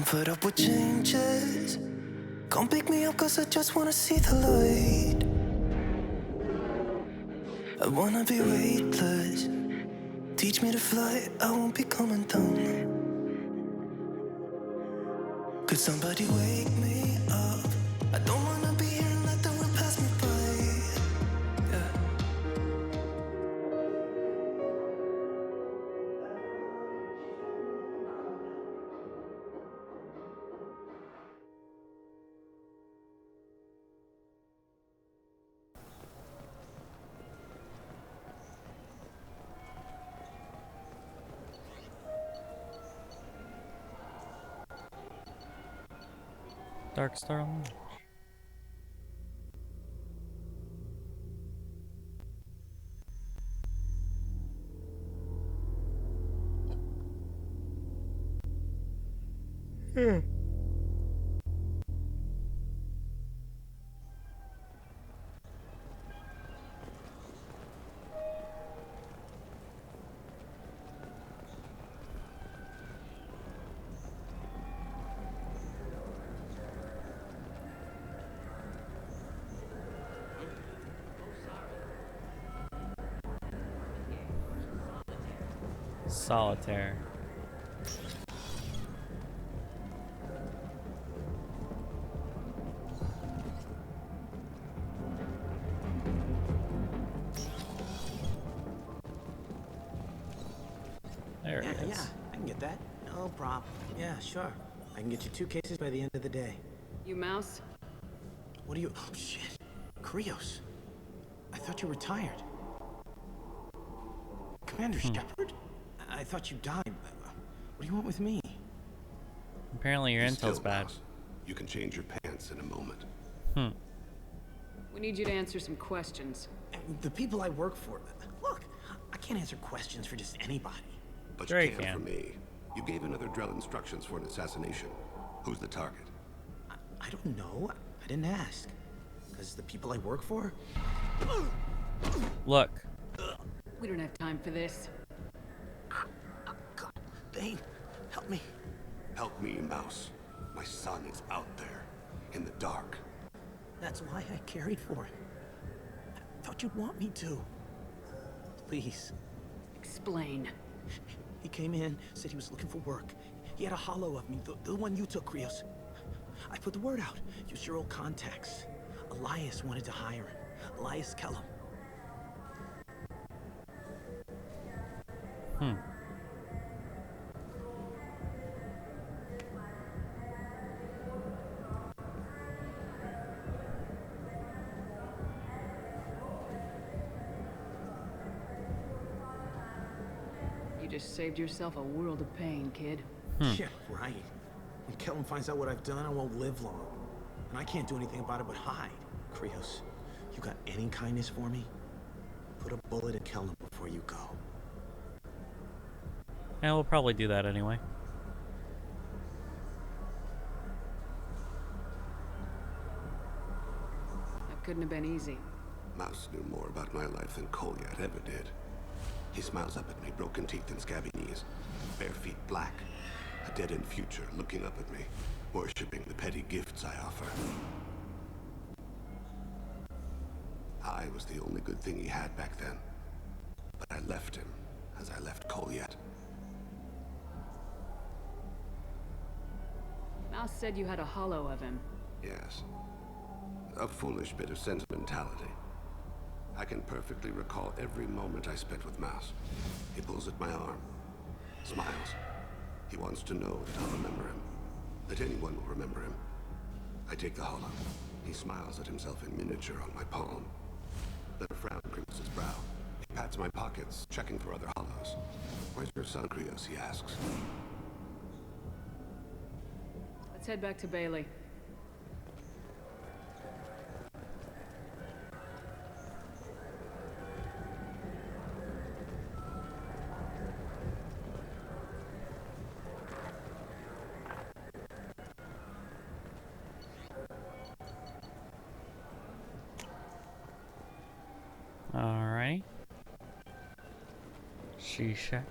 fed up with changes. Come pick me up cause I just wanna see the light. I wanna be weightless. Teach me to fly, I won't be coming down. Could somebody wake me up? I don't wanna be here and let the world pass me by. Yeah. Dark Star Lounge. Solitaire. There it is. Yeah, I can get that. No problem. Yeah, sure. I can get you 2 cases by the end of the day. You Mouse? What are you... Oh, shit. Krios. I thought you were retired. Commander Shepard? I thought you died. What do you want with me? Apparently your intel's bad. Mouse. You can change your pants in a moment. We need you to answer some questions. The people I work for... Look, I can't answer questions for just anybody. But Sure you you can for can. me. You gave another Drell instructions for an assassination. Who's the target? I don't know. I didn't ask. Because the people I work for... Look. We don't have time for this. God, Bane, help me. Help me, Mouse. My son is out there, in the dark. That's why I carried for him. I thought you'd want me to. Please. Explain. He came in, said he was looking for work. He had a hollow of me, the one you took, Krios. I put the word out. Use your old contacts. Elias wanted to hire him. Elias Kellum. You just saved yourself a world of pain, kid. Yeah, right. When Kellum finds out what I've done, I won't live long. And I can't do anything about it but hide. Krios, you got any kindness for me? Put a bullet in Kellum before you go. And we'll probably do that anyway. That couldn't have been easy. Mouse knew more about my life than Kolyat ever did. He smiles up at me, broken teeth and scabby knees. Bare feet black. A dead-end future looking up at me, worshipping the petty gifts I offer. I was the only good thing he had back then. But I left him, as I left Kolyat. Mouse said you had a hollow of him. Yes. A foolish bit of sentimentality. I can perfectly recall every moment I spent with Mouse. He pulls at my arm, smiles. He wants to know that I'll remember him, that anyone will remember him. I take the hollow. He smiles at himself in miniature on my palm. Then a frown crinkles his brow. He pats my pockets, checking for other hollows. Where's your son, Krios? He asks. Let's head back to Bailey. Alright. Shishak.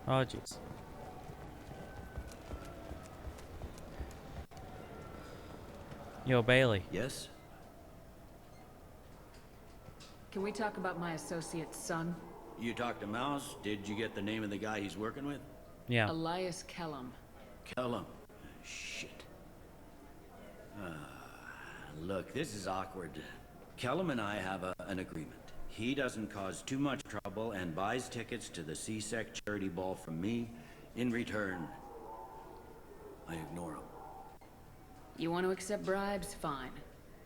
Oh, jeez. Yo, Bailey. Yes? Can we talk about my associate's son? You talked to Mouse? Did you get the name of the guy he's working with? Yeah. Elias Kellum. Kellum. Shit. Look, this is awkward. Kellum and I have an agreement. He doesn't cause too much trouble and buys tickets to the CSEC charity ball from me. In return, I ignore him. You want to accept bribes? Fine.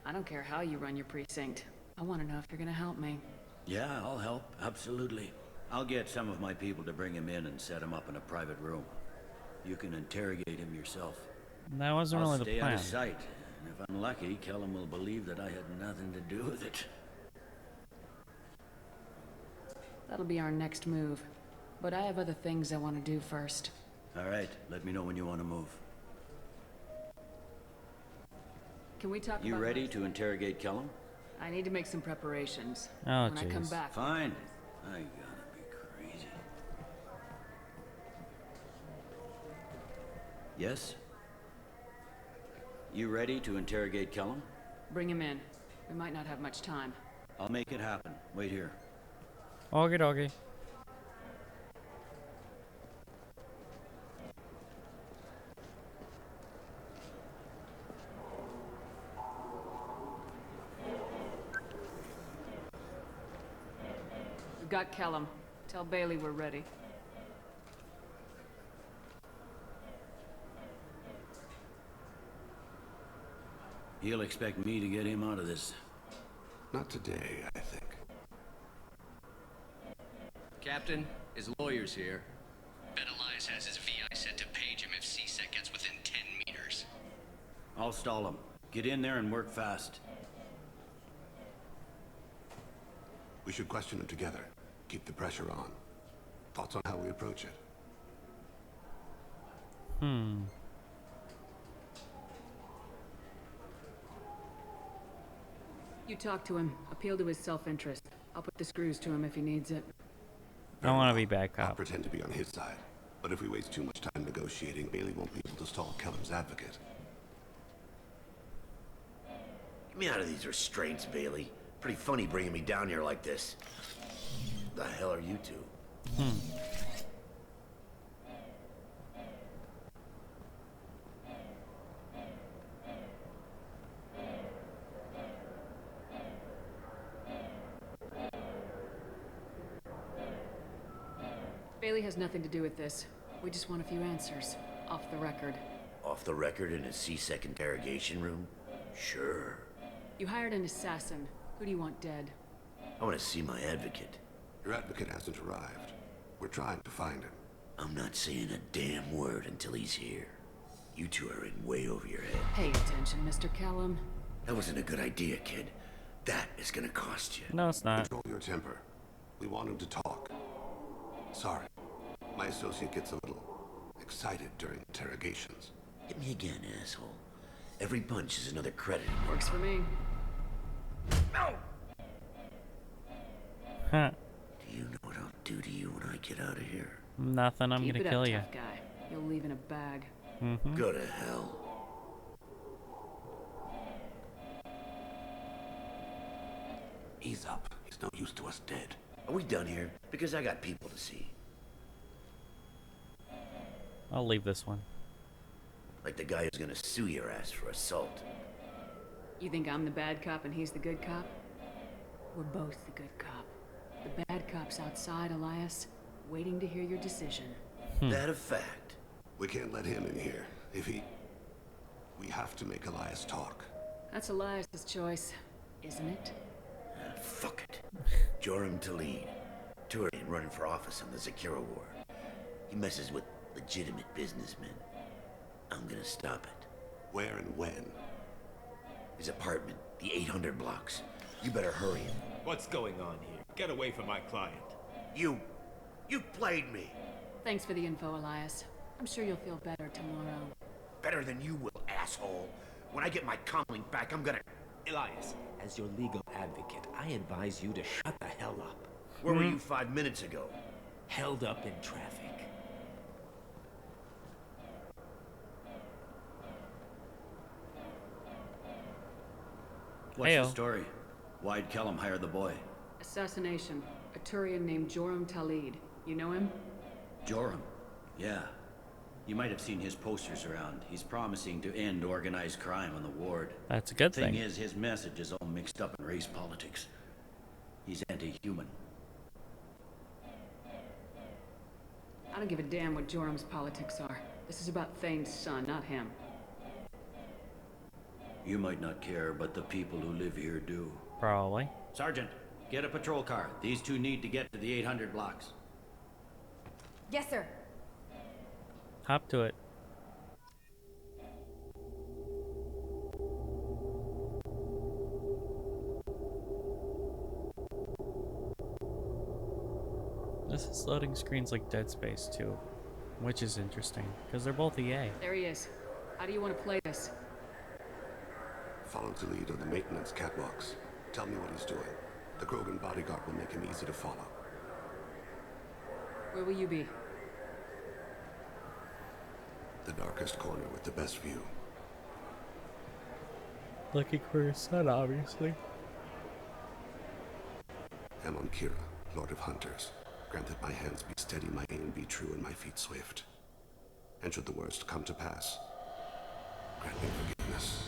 I don't care how you run your precinct. I want to know if you're gonna help me. Yeah, I'll help. Absolutely. I'll get some of my people to bring him in and set him up in a private room. You can interrogate him yourself. That wasn't I'll really the stay out plan. of sight. And if I'm lucky, Kellum will believe that I had nothing to do with it. That'll be our next move. But I have other things I want to do first. All right, let me know when you want to move. Can we talk You about ready to interrogate Kellum? I need to make some preparations. Oh, when I come jeez. back. Fine. I gotta be crazy. Yes? You ready to interrogate Kellum? Bring him in. We might not have much time. I'll make it happen. Wait here. Okie dokie. We've got Kellum. Tell Bailey we're ready. He'll expect me to get him out of this. Not today, I think. Captain, his lawyer's here. Bet Elias has his VI set to page him if CSEC gets within 10 meters. I'll stall him. Get in there and work fast. We should question him together. Keep the pressure on. Thoughts on how we approach it? You talk to him. Appeal to his self-interest. I'll put the screws to him if he needs it. I want to be bad I'll cop. pretend to be on his side. But if we waste too much time negotiating, Bailey won't be able to stall Kellum's advocate. Get me out of these restraints, Bailey. Pretty funny bringing me down here like this. The hell are you two? Bailey has nothing to do with this. We just want a few answers. Off the record. Off the record in a C-Sec interrogation room? Sure. You hired an assassin. Who do you want dead? I want to see my advocate. Your advocate hasn't arrived. We're trying to find him. I'm not saying a damn word until he's here. You two are in way over your head. Pay attention, Mr. Kellum. That wasn't a good idea, kid. That is gonna cost you. No, it's not. Control your temper. We want him to talk. Sorry. My associate gets a little excited during interrogations. Hit me again, asshole. Every punch is another credit. Works for me. No! Huh. Do you know what I'll do to you when I get out of here? Nothing. I'm Keep gonna it kill up, you. tough guy. You'll leave in a bag. Go to hell. Ease up. He's no use to us dead. Are we done here? Because I got people to see. I'll leave this one. Like the guy who's gonna sue your ass for assault. You think I'm the bad cop and he's the good cop? We're both the good cop. The bad cop's outside, Elias, waiting to hear your decision. That a fact? We can't let him in here. If he... We have to make Elias talk. That's Elias's choice, isn't it? Fuck it. Joram Talib. Turian running for office on the Zakira War. He messes with legitimate businessmen. I'm gonna stop it. Where and when? His apartment, the 800 blocks. You better hurry him. What's going on here? Get away from my client. You played me. Thanks for the info, Elias. I'm sure you'll feel better tomorrow. Better than you will, asshole. When I get my comlink back, I'm gonna... Elias, as your legal advocate, I advise you to shut the hell up. Where were you 5 minutes ago? Held up in traffic. What's the Heyo. story? Why'd Kellum hire the boy? Assassination. A Turian named Joram Talid. You know him? Joram? Yeah. You might have seen his posters around. He's promising to end organized crime on the ward. That's a good Thing thing. is, his message is all mixed up in race politics. He's anti-human. I don't give a damn what Joram's politics are. This is about Thane's son, not him. You might not care, but the people who live here do. Probably. Sergeant, get a patrol car. These two need to get to the 800 blocks. Yes, sir. Hop to it. This is loading screens like Dead Space 2, which is interesting, because they're both EA. There he is. How do you want to play this? Follow the lead on the maintenance catwalks. Tell me what he's doing. The Krogan bodyguard will make him easy to follow. Where will you be? The darkest corner with the best view. Looking for his son, obviously. I'm on Kira, Lord of Hunters. Grant that my hands be steady, my aim be true, and my feet swift. And should the worst come to pass, grant me forgiveness.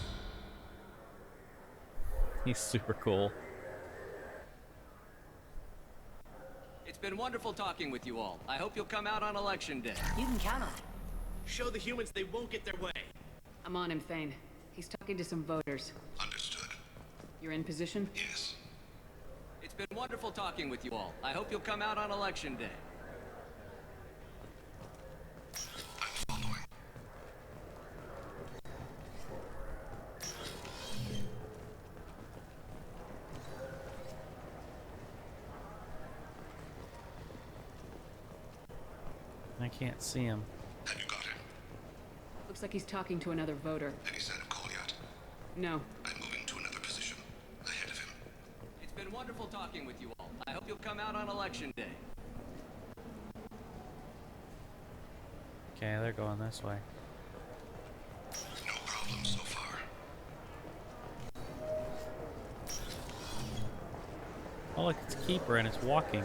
He's super cool. It's been wonderful talking with you all. I hope you'll come out on election day. You can count on it. Show the humans they won't get their way. I'm on him, Thane. He's talking to some voters. Understood. You're in position? Yes. It's been wonderful talking with you all. I hope you'll come out on election day. I'm following. I can't see him. Have you got him? Looks like he's talking to another voter. Any sign of call yet? No. I'm moving to another position. Ahead of him. It's been wonderful talking with you all. I hope you'll come out on election day. Okay, they're going this way. No problem so far. Oh look, it's a keeper and it's walking.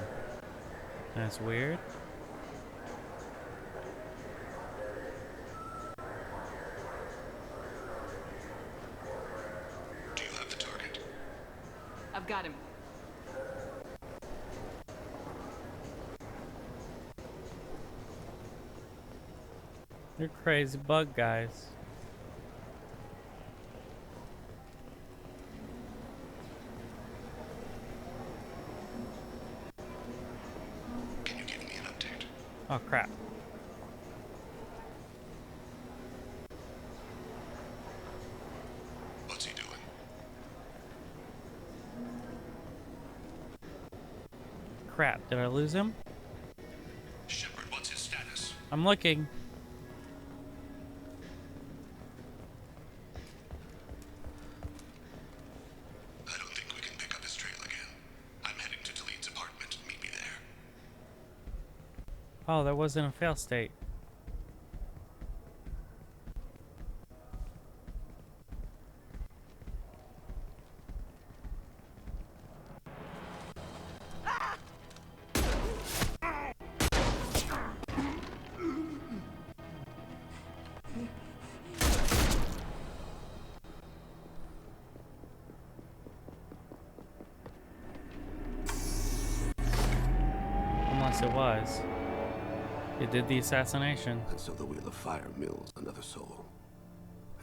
That's weird. Do you have the target? I've got him. You're crazy bug guys. Can you give me an update? Oh crap. What's he doing? Crap, did I lose him? Shepard, what's his status? I'm looking. I don't think we can pick up his trail again. I'm heading to Delete's apartment. Meet me there. Oh, that wasn't a fail state. Unless it was. It did the assassination. And so the Wheel of Fire mills another soul.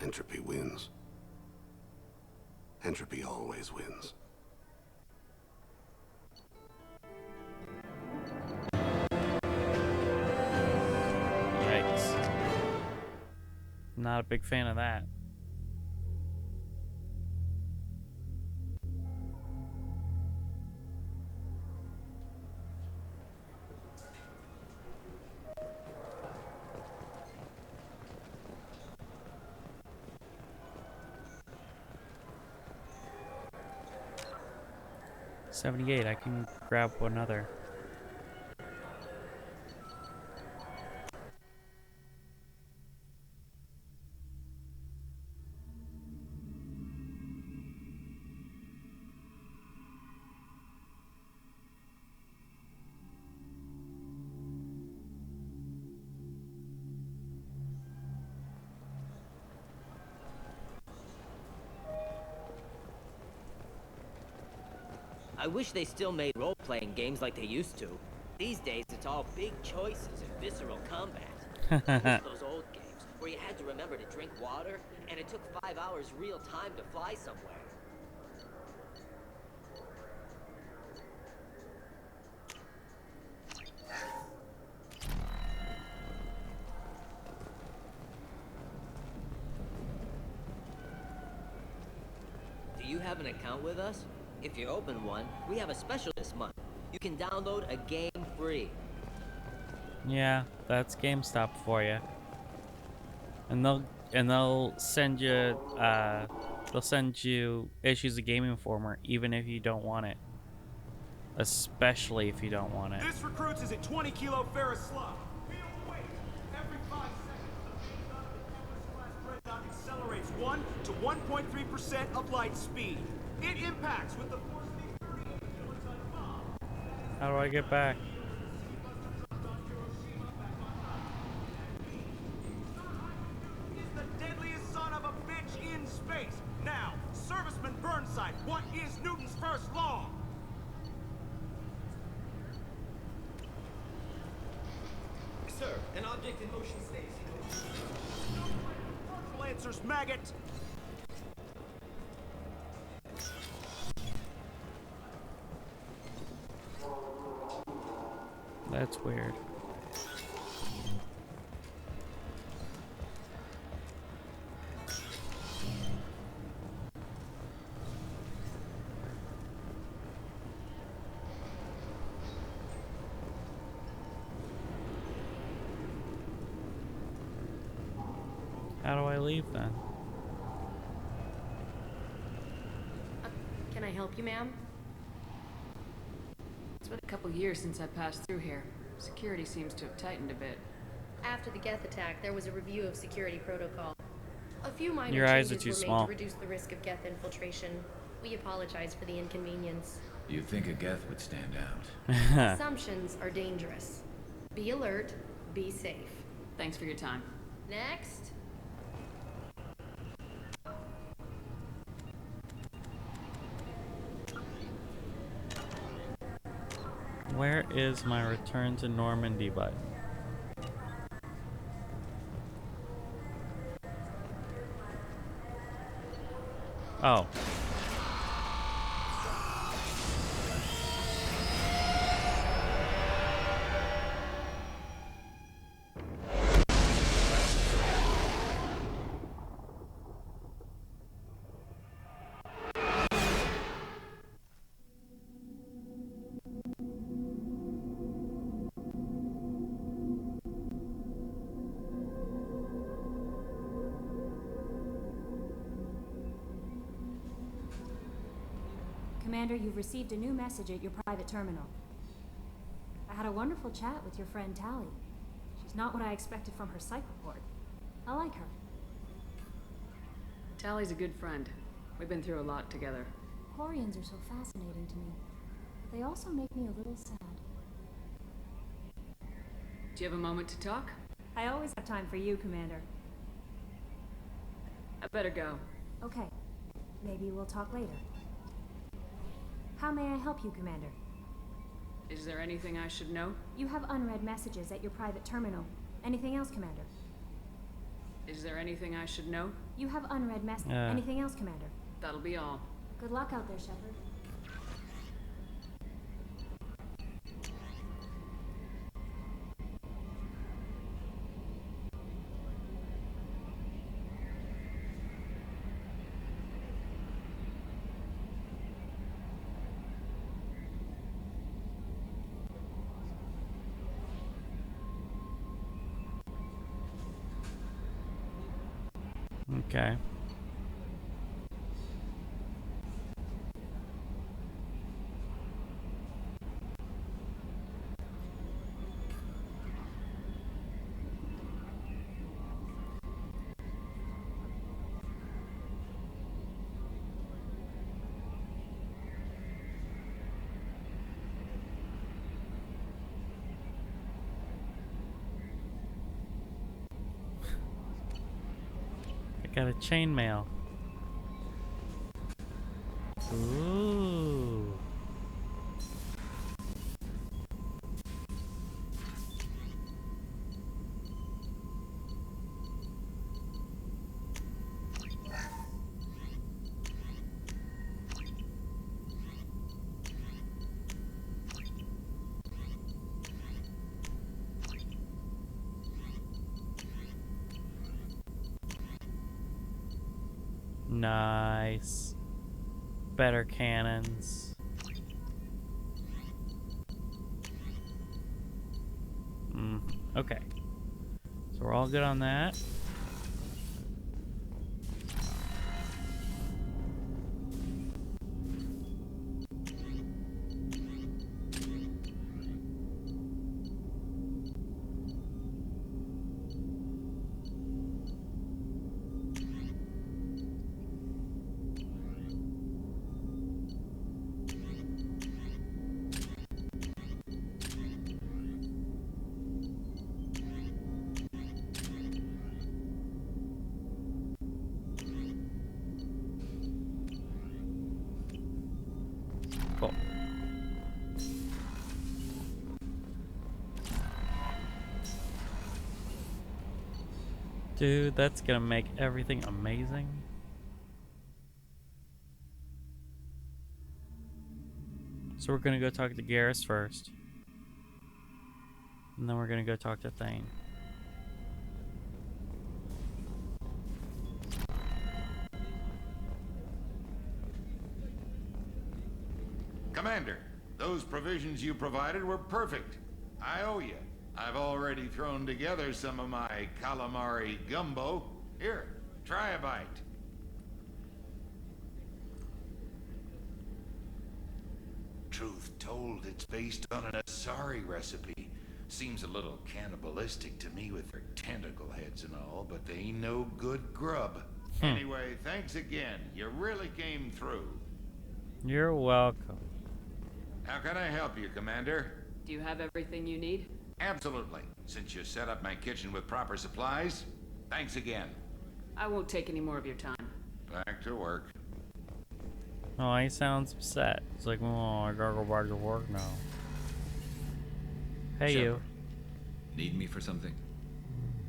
Entropy wins. Entropy always wins. Yikes. Not a big fan of that. $78, I can grab another. I wish they still made role-playing games like they used to. These days, it's all big choices and visceral combat. I miss those old games where you had to remember to drink water, and it took 5 hours real time to fly somewhere. Do you have an account with us? If you open one, we have a special this month. You can download a game free. Yeah, that's GameStop for you. And they'll send you issues of Game Informer even if you don't want it. Especially if you don't want it. This recruits is a 20 kilo ferrous slug. Feel the weight. Every 5 seconds, the main gun of the Tempest class dreadnought accelerates 1 to 1.3% of light speed. It impacts with the force of a 38 kiloton bomb. How do I get back? Is the deadliest son of a bitch in space. Now, Serviceman Burnside, what is Newton's first law? Sir, an object in motion stays. Lancers, maggot! That's weird. How do I leave then? Can I help you, ma'am? It's been a couple years since I passed through here. Security seems to have tightened a bit. After the Geth attack, there was a review of security protocol. A few minor Your eyes are changes too were made small. to reduce the risk of Geth infiltration. We apologize for the inconvenience. You think a Geth would stand out? Assumptions are dangerous. Be alert, be safe. Thanks for your time. Next. Where is my return to Normandy button? Oh. Commander, you've received a new message at your private terminal. I had a wonderful chat with your friend Tally. She's not what I expected from her psych report. I like her. Tally's a good friend. We've been through a lot together. Quarians are so fascinating to me. They also make me a little sad. Do you have a moment to talk? I always have time for you, Commander. I better go. Okay. Maybe we'll talk later. How may I help you, Commander? Is there anything I should know? You have unread messages at your private terminal. Anything else, Commander? Is there anything I should know? You have unread messages. Anything else, Commander? That'll be all. Good luck out there, Shepard. Okay. Got a chainmail. Ooh. Nice. Better cannons. Okay. So we're all good on that. Cool. Dude, that's gonna make everything amazing. So we're gonna go talk to Garrus first. And then we're gonna go talk to Thane. Commander, those provisions you provided were perfect. I owe you. I've already thrown together some of my calamari gumbo. Here, try a bite. Truth told, it's based on an asari recipe. Seems a little cannibalistic to me with their tentacle heads and all, but they ain't no good grub. Anyway, thanks again. You really came through. You're welcome. How can I help you, Commander? Do you have everything you need? Absolutely. Since you set up my kitchen with proper supplies, thanks again. I won't take any more of your time. Back to work. Oh, he sounds upset. It's like, oh, I gotta go back to work now. Hey, Shepard, need me for something?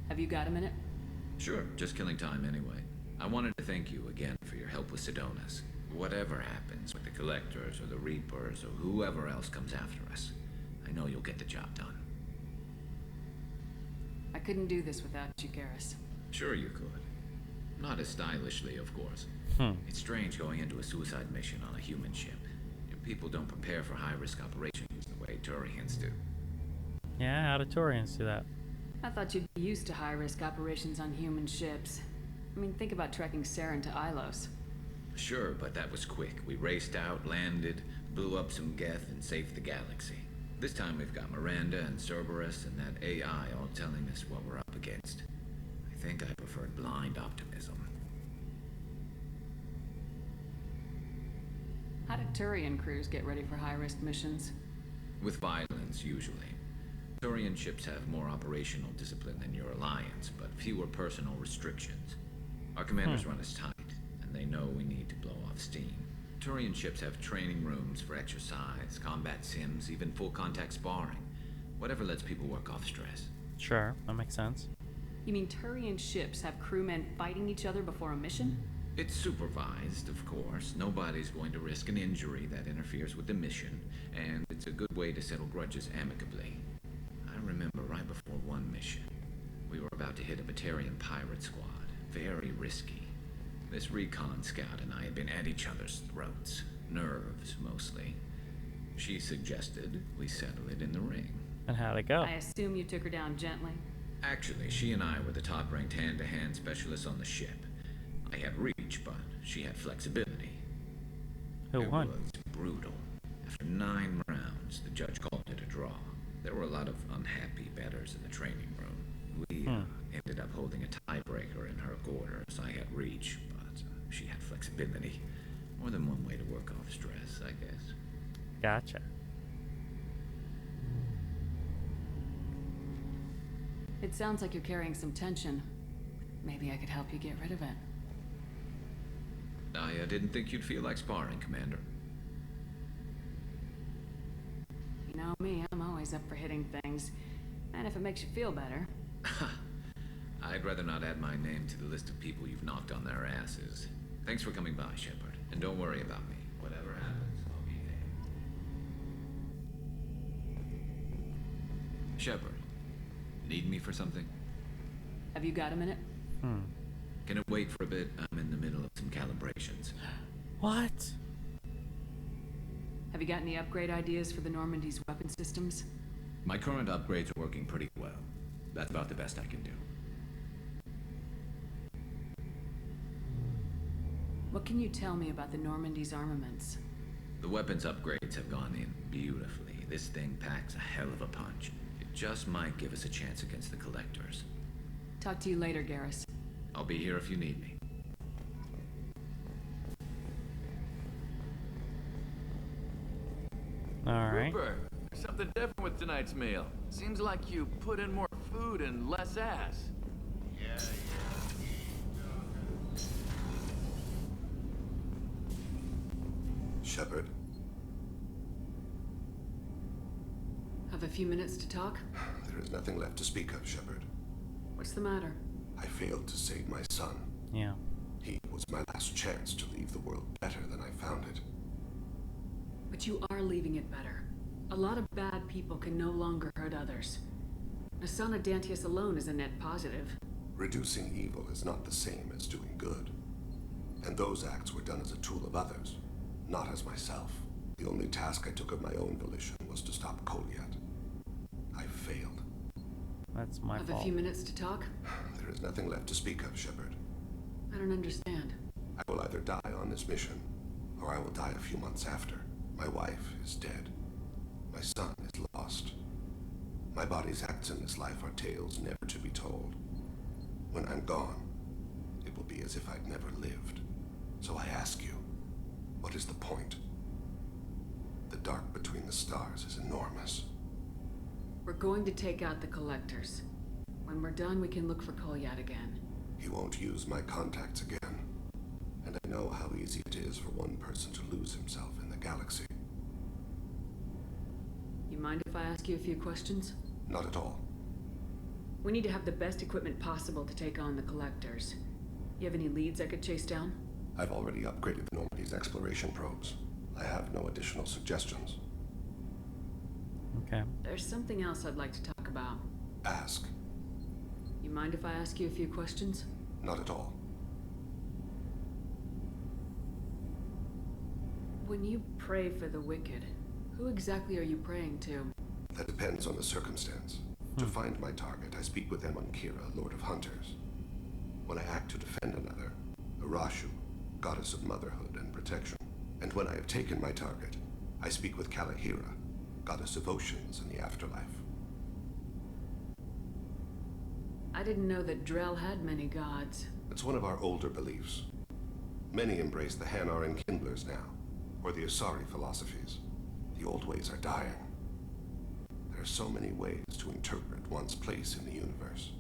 Have you got a minute? Sure, just killing time anyway. I wanted to thank you again for your help with Sidonis. Whatever happens with the Collectors or the Reapers or whoever else comes after us, I know you'll get the job done. I couldn't do this without you, Garrus. Sure you could. Not as stylishly, of course. It's strange going into a suicide mission on a human ship. People don't prepare for high-risk operations the way Turians do. Yeah, how do Turians do that? I thought you'd be used to high-risk operations on human ships. I mean, think about trekking Saren to Ilos. Sure, but that was quick. We raced out, landed, blew up some Geth, and saved the galaxy. This time we've got Miranda and Cerberus and that AI all telling us what we're up against. I think I preferred blind optimism. How do Turian crews get ready for high-risk missions? With violence, usually. Turian ships have more operational discipline than your alliance, but fewer personal restrictions. Our commanders run us tight, and they know we need to blow off steam. Turian ships have training rooms for exercise, combat sims, even full-contact sparring. Whatever lets people work off stress. Sure, that makes sense. You mean Turian ships have crewmen fighting each other before a mission? It's supervised, of course. Nobody's going to risk an injury that interferes with the mission, and it's a good way to settle grudges amicably. I remember right before one mission, we were about to hit a Batarian pirate squad. Very risky. This recon scout and I had been at each other's throats. Nerves, mostly. She suggested we settle it in the ring. And how'd it go? I assume you took her down gently. Actually, she and I were the top-ranked hand-to-hand specialists on the ship. I had reach, but she had flexibility. Who won? It was brutal. After 9 rounds, the judge called it a draw. There were a lot of unhappy bettors in the training room. We ended up holding a tiebreaker in her quarters. I had reach, but she had flexibility. More than one way to work off stress, I guess. Gotcha. It sounds like you're carrying some tension. Maybe I could help you get rid of it. I didn't think you'd feel like sparring, Commander. You know me, I'm always up for hitting things. And if it makes you feel better. I'd rather not add my name to the list of people you've knocked on their asses. Thanks for coming by, Shepard. And don't worry about me. Whatever happens, I'll be there. Shepard, need me for something? Have you got a minute? Can it wait for a bit? I'm in the middle of some calibrations. What? Have you got any upgrade ideas for the Normandy's weapon systems? My current upgrades are working pretty well. That's about the best I can do. What can you tell me about the Normandy's armaments? The weapons upgrades have gone in beautifully. This thing packs a hell of a punch. It just might give us a chance against the collectors. Talk to you later, Garrus. I'll be here if you need me. Alright. Rupert, there's something different with tonight's meal. Seems like you put in more food and less ass. Shepard, Have a few minutes to talk? there is nothing left to speak of, Shepard. What's the matter? I failed to save my son. Yeah. He was my last chance to leave the world better than I found it. But you are leaving it better. A lot of bad people can no longer hurt others. The son of Dantius alone is a net positive. Reducing evil is not the same as doing good. And those acts were done as a tool of others, not as myself. The only task I took of my own volition was to stop Kolyat. I failed. That's my Have fault. a few minutes to talk? There is nothing left to speak of, Shepard. I don't understand. I will either die on this mission, or I will die a few months after. My wife is dead. My son is lost. My body's acts in this life are tales never to be told. When I'm gone, it will be as if I'd never lived. So I ask you, what is the point? The dark between the stars is enormous. We're going to take out the collectors. When we're done, we can look for Kolyat again. He won't use my contacts again. And I know how easy it is for one person to lose himself in the galaxy. You mind if I ask you a few questions? Not at all. We need to have the best equipment possible to take on the collectors. You have any leads I could chase down? I've already upgraded the Normandy's exploration probes. I have no additional suggestions. Okay. There's something else I'd like to talk about. Ask. You mind if I ask you a few questions? Not at all. When you pray for the wicked, who exactly are you praying to? That depends on the circumstance. To find my target, I speak with them on Kira, Lord of Hunters. When I act to defend another, Arashu, goddess of motherhood and protection. And when I have taken my target, I speak with Kalahira, goddess of oceans and the afterlife. I didn't know that Drell had many gods. It's one of our older beliefs. Many embrace the Hanar and Kindlers now, or the Asari philosophies. The old ways are dying. There are so many ways to interpret one's place in the universe.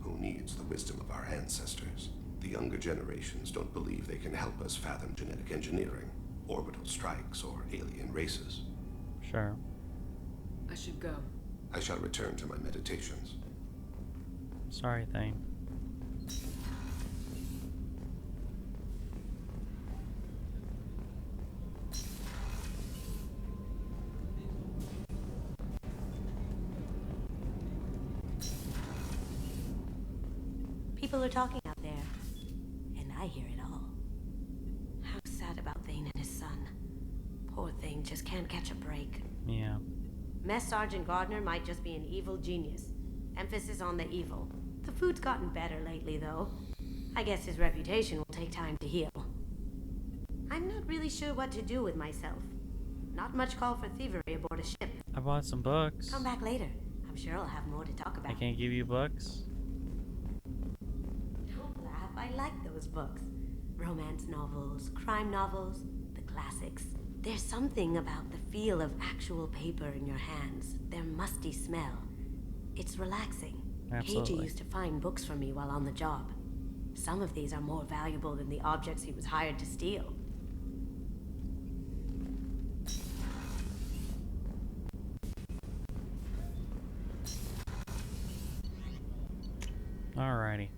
Who needs the wisdom of our ancestors? The younger generations don't believe they can help us fathom genetic engineering, orbital strikes, or alien races. Sure. I should go. I shall return to my meditations. Sorry, Thane. People are talking out there, and I hear it all. How sad about Thane and his son. Poor Thane just can't catch a break. Yeah. Mess Sergeant Gardner might just be an evil genius. Emphasis on the evil. The food's gotten better lately, though. I guess his reputation will take time to heal. I'm not really sure what to do with myself. Not much call for thievery aboard a ship. I bought some books. Come back later. I'm sure I'll have more to talk about. I can't give you books. Don't laugh. I like those books. Romance novels, crime novels, the classics. There's something about the feel of actual paper in your hands. Their musty smell. It's relaxing. Absolutely. Keiji used to find books for me while on the job. Some of these are more valuable than the objects he was hired to steal. Alrighty.